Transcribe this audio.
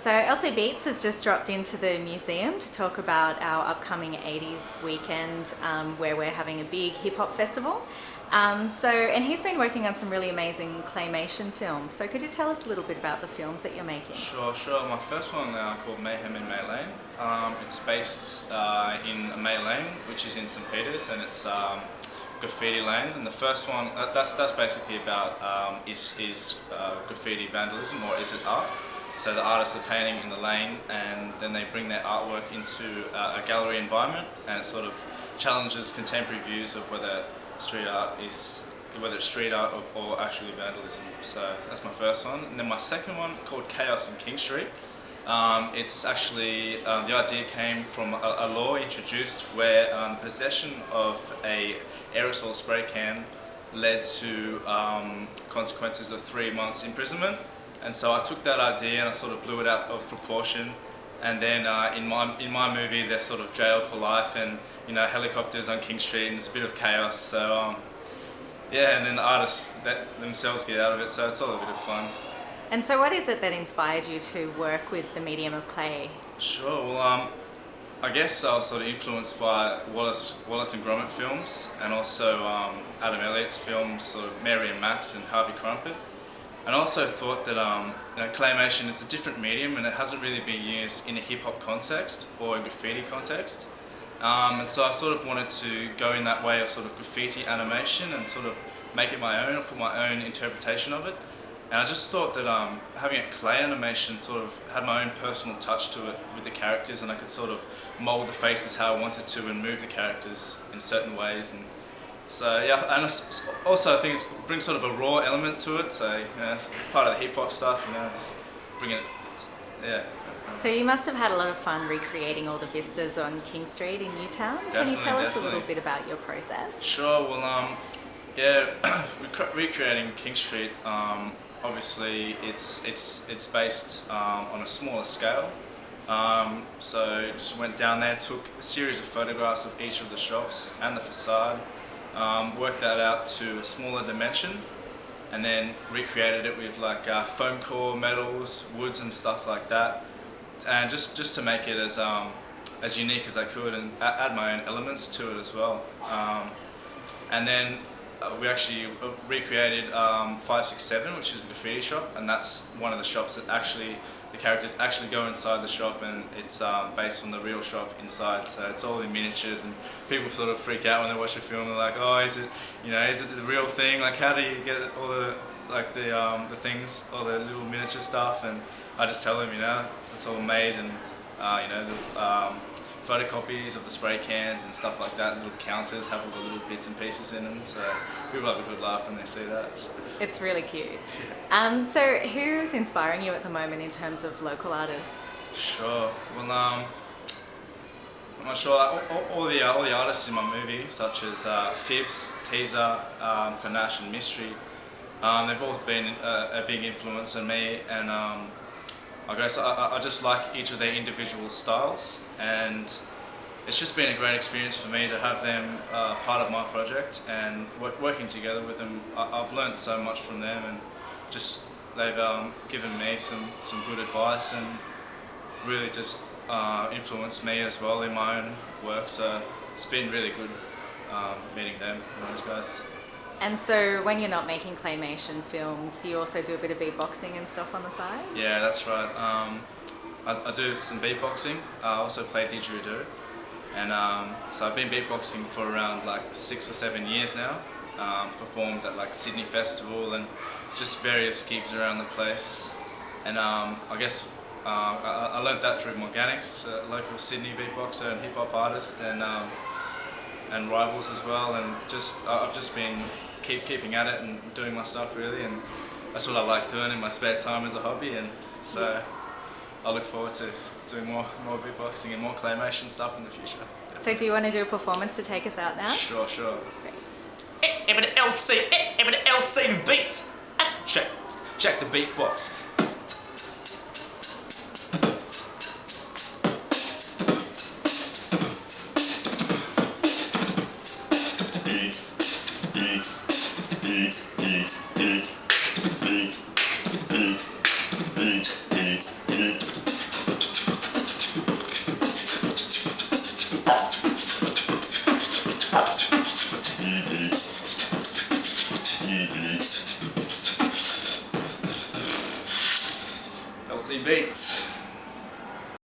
So LC Beats has just dropped into the museum to talk about our upcoming 80s weekend where we're having a big hip hop festival. And he's been working on some really amazing claymation films. So could you tell us a little bit about the films that you're making? Sure. My first one called Mayhem in Mayhem. It's based in Mayhem, which is in St. Peter's, and it's graffiti lane. And the first one, that's basically about is graffiti vandalism, or is it art? So the artists are painting in the lane, and then they bring their artwork into a gallery environment, and it sort of challenges contemporary views of whether street art is or actually vandalism. So that's my first one. And then my second one, called Kaos in King Street. It's actually, the idea came from a law introduced where possession of a aerosol spray can led to consequences of 3 months imprisonment. And so I took that idea and I sort of blew it out of proportion. And then in my movie, they're sort of jailed for life, and helicopters on King Street, and it's a bit of chaos. So yeah, and then the artists themselves get out of it, so it's all a bit of fun. And so what is it that inspired you to work with the medium of clay? Sure. Well, I guess I was sort of influenced by Wallace and Gromit films, and also Adam Elliott's films, sort of Mary and Max and Harvey Crumpet. And I also thought that claymation, it's a different medium, and it hasn't really been used in a hip-hop context or a graffiti context. And so I sort of wanted to go in that way of sort of graffiti animation and sort of make it my own, or put my own interpretation of it. And I just thought that having a clay animation sort of had my own personal touch to it with the characters, and I could sort of mould the faces how I wanted to and move the characters in certain ways. And so yeah, and also I think it brings sort of a raw element to it. So it's part of the hip hop stuff, just bringing it. Yeah. So you must have had a lot of fun recreating all the vistas on King Street in Newtown. Can you tell us a little bit about your process? Sure. Well, yeah, recreating King Street. Obviously, it's based on a smaller scale. So just went down there, took a series of photographs of each of the shops and the facade. Worked that out to a smaller dimension, and then recreated it with like foam core metals, woods and stuff like that, and just to make it as unique as I could, and add my own elements to it as well. And then we actually recreated 567, which is a graffiti shop, and that's one of the shops that actually the characters actually go inside the shop, and it's based on the real shop inside. So it's all in miniatures, and people sort of freak out when they watch a film. They're like, "Oh, is it the real thing? Like, how do you get all the the things, all the little miniature stuff?" And I just tell them, it's all made, and the photocopies of the spray cans and stuff like that. Little counters have all the little bits and pieces in them, so people have a good laugh when they see that. So. It's really cute. Yeah. So who's inspiring you at the moment in terms of local artists? Sure. Well, I'm not sure. All the artists in my movie, such as Fibs, Teaser, Panache, and Mystery, they've all been a big influence on me, and I guess I just like each of their individual styles, and it's just been a great experience for me to have them part of my project, and working together with them. I've learned so much from them, and just they've given me some good advice, and really just influenced me as well in my own work. So it's been really good meeting them, those guys. And so when you're not making claymation films, you also do a bit of beatboxing and stuff on the side? Yeah, that's right. I do some beatboxing. I also play didgeridoo. And so I've been beatboxing for around like 6 or 7 years now. Performed at like Sydney Festival and just various gigs around the place. And I guess I learned that through Morganics, a local Sydney beatboxer and hip hop artist, and Rivals as well. And I've just been keeping at it and doing my stuff really, and that's what I like doing in my spare time as a hobby. And so I look forward to doing more beatboxing and more claymation stuff in the future. So do you want to do a performance to take us out now? Sure. Great. LC beats. Check the beatbox. Beat. Aussie beats.